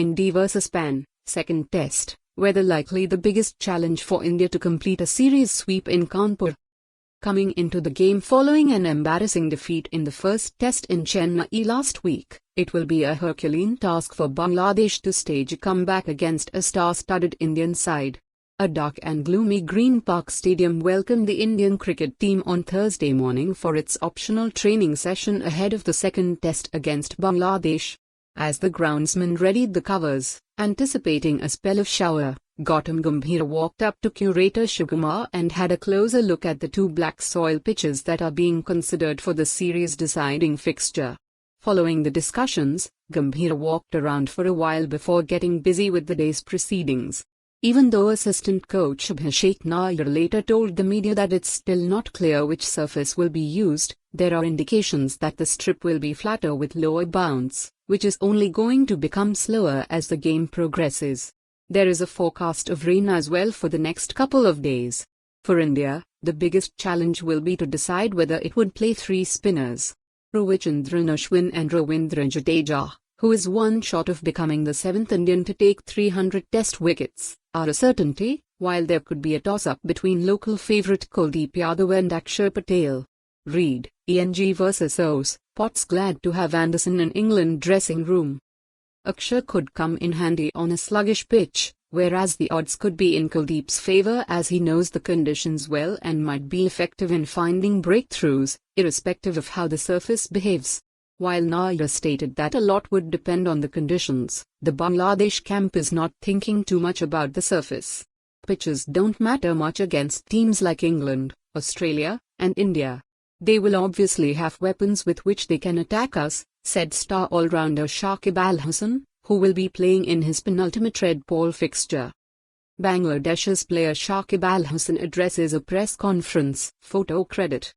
IND vs Pan, second test, whether likely the biggest challenge for India to complete a series sweep in Kanpur. Coming into the game following an embarrassing defeat in the first test in Chennai last week, it will be a Herculean task for Bangladesh to stage a comeback against a star-studded Indian side. A dark and gloomy Green Park Stadium welcomed the Indian cricket team on Thursday morning for its optional training session ahead of the second test against Bangladesh. As the groundsmen readied the covers, anticipating a spell of shower, Gautam Gambhir walked up to curator Shivakumar and had a closer look at the two black soil pitches that are being considered for the series deciding fixture. Following the discussions, Gambhir walked around for a while before getting busy with the day's proceedings. Even though assistant coach Abhishek Nair later told the media that it's still not clear which surface will be used, there are indications that the strip will be flatter with lower bounce, which is only going to become slower as the game progresses. There is a forecast of rain as well for the next couple of days. For India, the biggest challenge will be to decide whether it would play three spinners. Ravichandran Ashwin and Ravindra Jadeja, who is one shot of becoming the seventh Indian to take 300 test wickets, are a certainty, while there could be a toss-up between local favourite Kuldeep Yadav and Akshar Patel. Read, IND vs Os, Potts glad to have Anderson in England dressing room. Akshar could come in handy on a sluggish pitch, whereas the odds could be in Kuldeep's favour as he knows the conditions well and might be effective in finding breakthroughs, irrespective of how the surface behaves. While Nair stated that a lot would depend on the conditions, the Bangladesh camp is not thinking too much about the surface. Pitches don't matter much against teams like England, Australia, and India. They will obviously have weapons with which they can attack us, said star all-rounder Shakib Al Hasan, who will be playing in his penultimate red ball fixture. Bangladesh's player Shakib Al Hasan addresses a press conference. Photo credit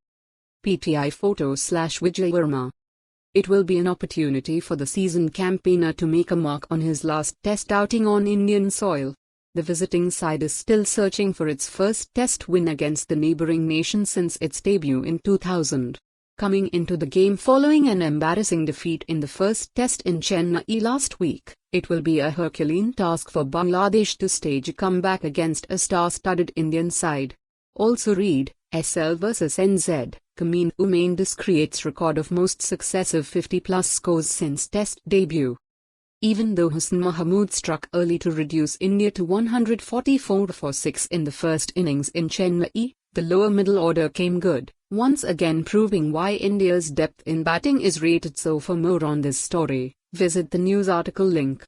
PTI photo/Vijay Verma. It will be an opportunity for the seasoned campaigner to make a mark on his last test outing on Indian soil. The visiting side is still searching for its first test win against the neighbouring nation since its debut in 2000. Coming into the game following an embarrassing defeat in the first test in Chennai last week, it will be a Herculean task for Bangladesh to stage a comeback against a star-studded Indian side. Also read, SL vs NZ, Kameen Umaindis creates record of most successive 50-plus scores since test debut. Even though Hassan Mahmood struck early to reduce India to 144 for 6 in the first innings in Chennai, the lower middle order came good, once again proving why India's depth in batting is rated so. For more on this story, visit the news article link.